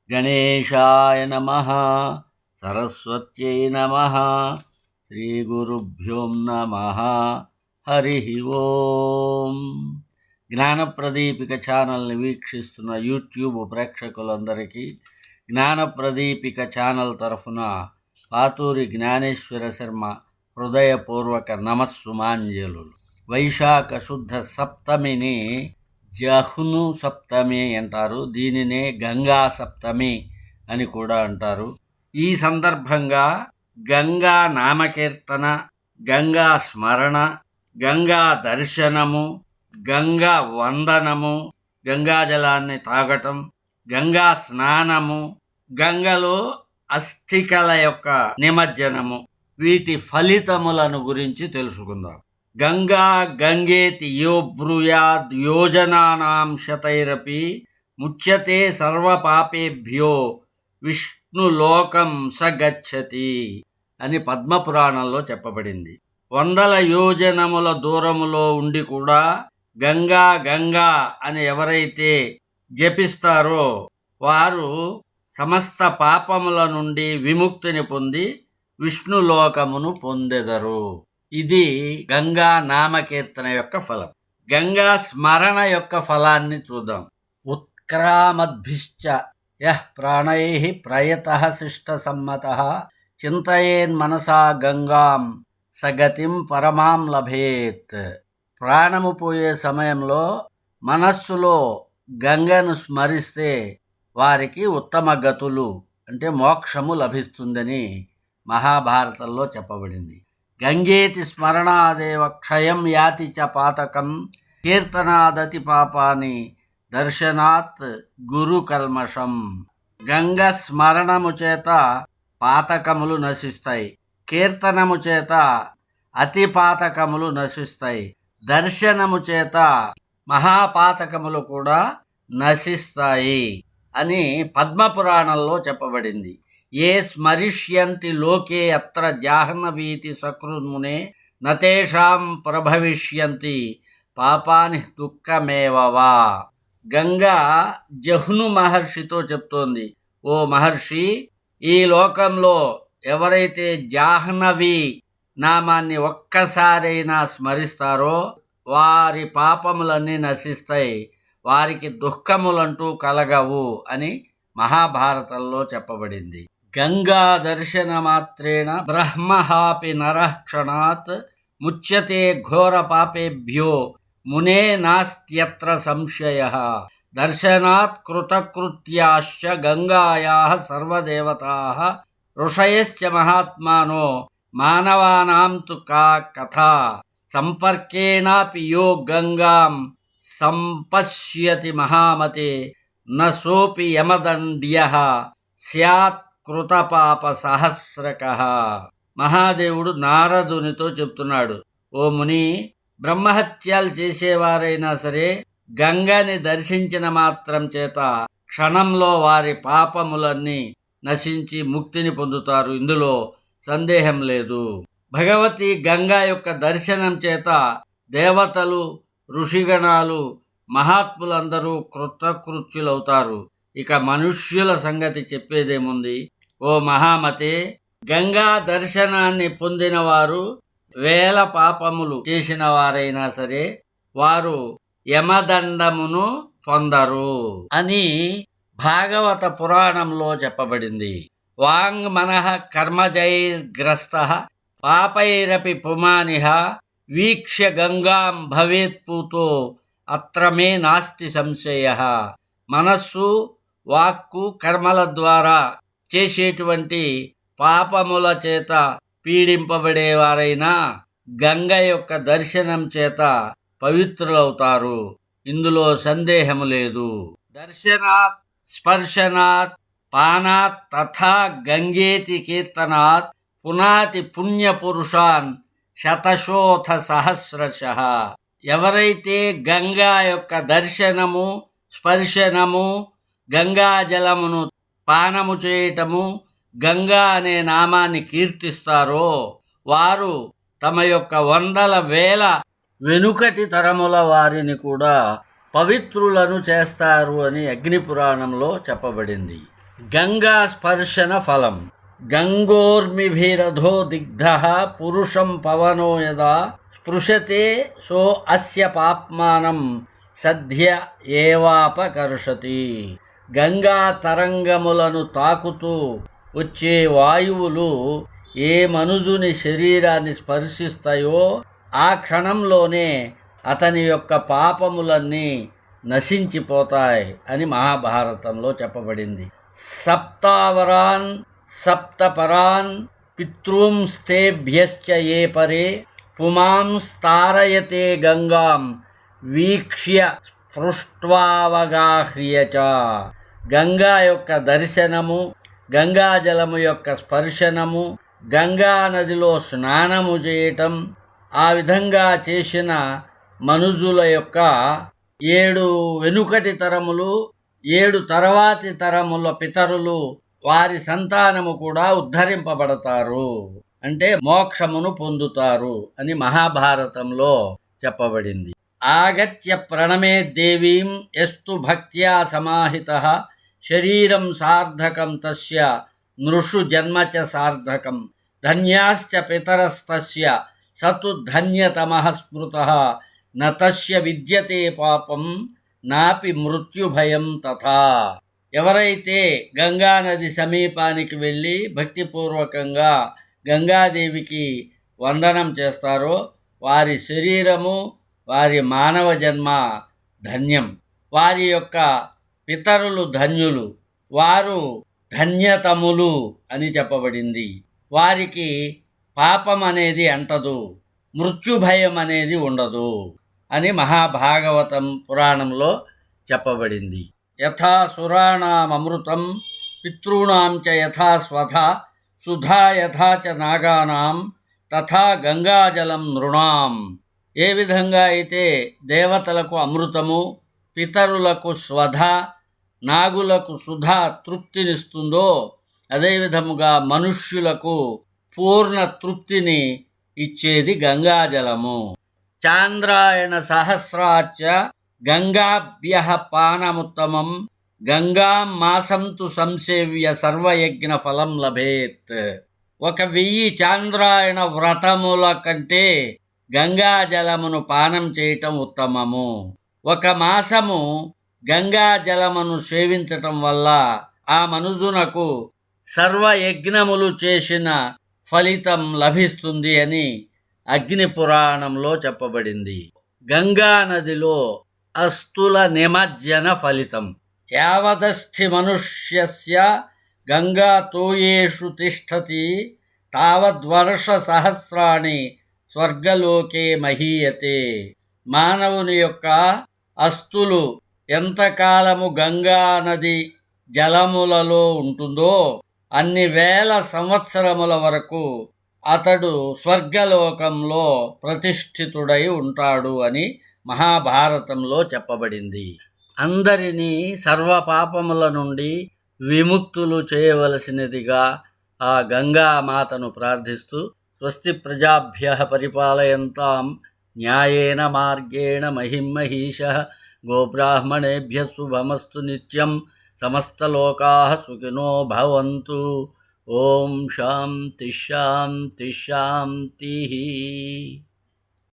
గణేశాయ నమః. సరస్వత్యై నమః. శ్రీగురుభ్యో నమః. హరి ఓం. జ్ఞానప్రదీపిక ఛానల్ని వీక్షిస్తున్న యూట్యూబ్ ప్రేక్షకులందరికీ జ్ఞానప్రదీపిక ఛానల్ తరఫున పాతూరి జ్ఞానేశ్వర శర్మ హృదయపూర్వక నమస్సుమాంజలు. వైశాఖ శుద్ధ సప్తమిని జహ్ను సప్తమి అంటారు. దీనినే గంగా సప్తమి అని కూడా అంటారు. ఈ సందర్భంగా గంగా నామకీర్తన, గంగా స్మరణ, గంగా దర్శనము, గంగా వందనము, గంగాజలాన్ని తాగటం, గంగా స్నానము, గంగలో అస్థికల యొక్క నిమజ్జనము, వీటి ఫలితములను గురించి తెలుసుకుందాం. గంగా గంగేతి యో బ్రూయాద్ యోజనానాం శతైరపి ముచ్యతే సర్వపాపేభ్యో విష్ణులోకం స గచ్చతి అని పద్మపురాణంలో చెప్పబడింది. 100 యోజనముల దూరములో ఉండి కూడా గంగా గంగా అని ఎవరైతే జపిస్తారో వారు సమస్త పాపముల నుండి విముక్తిని పొంది విష్ణులోకమును పొందెదరు. ఇది గంగా నామకీర్తన యొక్క ఫలం. గంగా స్మరణ యొక్క ఫలాన్ని చూద్దాం. ఉత్క్రామద్భిశ్చ యః ప్రాణైః ప్రయతః శిష్ట సమ్మతః చింతయేన్ మనసా గంగాం సగతిం పరమాం లభేత్. ప్రాణము పోయే సమయంలో మనస్సులో గంగను స్మరిస్తే వారికి ఉత్తమ గతులు అంటే మోక్షము లభిస్తుందని మహాభారతంలో చెప్పబడింది. గంగేతి స్మరణాదేవ క్షయం యాతి చ పాతకం కీర్తనాదతి పాపాని దర్శనాత్ గురు కల్మషం. గంగ స్మరణము చేత పాతకములు నశిస్తాయి, కీర్తనము చేత అతి పాతకములు నశిస్తాయి, దర్శనము చేత మహాపాతకములు కూడా నశిస్తాయి అని పద్మపురాణంలో చెప్పబడింది. ఏ స్మరిష్యంతి లోకే అత్ర జాహ్నవీతి సకృన్మునే నతేషాం ప్రభవిష్యంతి పాపాని దుఃఖమేవవా. గంగా జహ్ను మహర్షితో చెప్తోంది, ఓ మహర్షి, ఈ లోకంలో ఎవరైతే జాహ్నవి నామాన్ని ఒక్కసారైనా స్మరిస్తారో వారి పాపములన్నీ నశిస్తాయి, వారికి దుఃఖములంటూ కలగవు అని మహాభారతంలో చెప్పబడింది. గంగా దర్శన మాత్రేణ బ్రహ్మహాపి నరః క్షణాత్ ముచ్యతే ఘోర పాపేభ్యో మునే నాస్త్యత్ర సంశయః. దర్శనాత్ కృతకృత్యాశ్చ గంగాయాః సర్వదేవతాః ఋషయశ్చ మహాత్మానో మానవానాం తు కా కథా సంపర్కేణాపి యో గంగాం సంపశ్యతి మహామతే న సోపి యమదండ్యః స్యాత్ కృతపాప సహస్రకః. మహాదేవుడు నారదునితో చెప్తున్నాడు, ఓ ముని, బ్రహ్మహత్యలు చేసేవారైనా సరే గంగని దర్శించిన మాత్రం చేత క్షణంలో వారి పాపములన్నీ నశించి ముక్తిని పొందుతారు. ఇందులో సందేహం లేదు. భగవతి గంగా యొక్క దర్శనం చేత దేవతలు, ఋషిగణాలు, మహాత్ములందరూ కృతకృత్యులవుతారు. ఇక మనుష్యుల సంగతి చెప్పేదేముంది? ఓ మహామతే, గంగా దర్శనాన్ని పొందిన వారు 1000 పాపములు చేసిన వారైనా సరే వారు యమదండమును పొందరు అని భాగవత పురాణంలో చెప్పబడింది. వాంగ్ మనః కర్మజైర్గ్రస్తః పాపైరపి పుమానిః వీక్ష్య గంగాం భవేత్ పూతో అత్ర మే నాస్తి సంశయః. మనస్సు, వాక్కు, కర్మల ద్వారా చేసేటువంటి పాపముల చేత పీడింపబడేవారైనా గంగ యొక్క దర్శనం చేత పవిత్రులవుతారు. ఇందులో సందేహము లేదు. దర్శనాత్, స్పర్శనాత్, పానాత్ తథా గంగేతి కీర్తనాత్ పునాతి పుణ్యపురుషాన్ శతశోథ సహస్రశః. ఎవరైతే గంగా యొక్క దర్శనము, స్పర్శనము, గంగా జలమును పానము చేయటము, గంగా అనే నామాన్ని కీర్తిస్తారో వారు తమ యొక్క 100,000 వెనుకటి తరముల వారిని కూడా పవిత్రులను చేస్తారు అని అగ్నిపురాణంలో చెప్పబడింది. గంగా స్పర్శన ఫలం. గంగోర్మిభిరధో దిగ్ధ పురుషం పవనో యదా స్పృశతే సో అస్య పాప్మానం సద్య ఏవాపకర్షతి. గంగా తరంగములను తాకుతూ వచ్చే వాయువులు ఏ మనుజుని శరీరాన్ని స్పర్శిస్తాయో ఆ క్షణంలోనే అతని యొక్క పాపములన్నీ నశించిపోతాయి అని మహాభారతంలో చెప్పబడింది. సప్తావరాన్ సప్తపరాన్ పితృంస్తేభ్యశ్చ ఏ పరే పుమాంస్తారయతే గంగాం వీక్ష్య స్పృష్ట్వావగాహ్య చ. గంగా యొక్క దర్శనము, గంగాజలము యొక్క స్పర్శనము, గంగా నదిలో స్నానము చేయటం, ఆ విధంగా చేసిన మనుజుల యొక్క 7 వెనుకటి తరములు, 7 తర్వాతి తరముల పితరులు, వారి సంతానము కూడా ఉద్ధరింపబడతారు, అంటే మోక్షమును పొందుతారు అని మహాభారతంలో చెప్పబడింది. ఆగత్య ప్రణమే దేవీం యస్తు భక్త్యా సమాహితః శరీరం సార్థకం తస్య నృషు జన్మచ సార్థకం ధన్యాశ్చ పితరస్తస్య సతు ధన్యతమః స్మృతః న తస్య విద్యతే పాపం నాపి మృత్యుభయం తథా. ఎవరైతే గంగానది సమీపానికి వెళ్ళి భక్తిపూర్వకంగా గంగాదేవికి వందనం చేస్తారో వారి శరీరము, వారి మానవ జన్మ ధన్యం. వారి యొక్క పితరులు ధన్యులు, వారు ధన్యతములు అని చెప్పబడింది. వారికి పాపం అనేది అంటదు, మృత్యుభయం అనేది ఉండదు అని మహాభాగవతం పురాణంలో చెప్పబడింది. యథా సురాణామృతం పితॄణాం చ యథా స్వధా సుధా యథా చ నాగానాం తథా గంగాజలం నృణాం. ఏ విధంగా అయితే దేవతలకు అమృతము, పితరులకు స్వధ, నాగులకు సుధా తృప్తినిస్తుందో అదేవిధముగా మనుష్యులకు పూర్ణ తృప్తిని ఇచ్చేది గంగాజలము. చాంద్రాయణ సహస్రాచ్చ గంగాభ్యః పానముత్తమం గంగాం మాసంతు సంసేవ్య సర్వయజ్ఞ ఫలం లభేత్. 1000 చాంద్రాయణ వ్రతముల కంటే గంగాజలమును పానం చేయటం ఉత్తమము. 1 మాసము గంగాజలమును సేవించటం వల్ల ఆ మనుజునకు సర్వయజ్ఞములు చేసిన ఫలితం లభిస్తుంది అని అగ్ని పురాణంలో చెప్పబడింది. గంగా నదిలో అస్తుల నిమజ్జన ఫలితం. యావదస్థి మనుష్యస్య గంగా తోయేషు తిష్టతి తావద్వర్ష సహస్రాణి స్వర్గలోకే మహీయతే. మానవుని యొక్క అస్తులు ఎంతకాలము గంగా నది జలములలో ఉంటుందో అన్ని వేల సంవత్సరముల వరకు అతడు స్వర్గలోకంలో ప్రతిష్ఠితుడై ఉంటాడు అని మహాభారతంలో చెప్పబడింది. అందరినీ సర్వపాపముల నుండి విముక్తులు చేయవలసినదిగా ఆ గంగామాతను ప్రార్థిస్తూ స్వస్తి ప్రజాభ్యః పరిపాలయంతాం న్యాయేన మార్గేణ మహిం మహీషః గోబ్రాహ్మణేభ్యః శుభమస్తు నిత్యం సమస్తలోకాః సుఖినో భవంతు. ఓం శాంతి శాంతి శాంతి.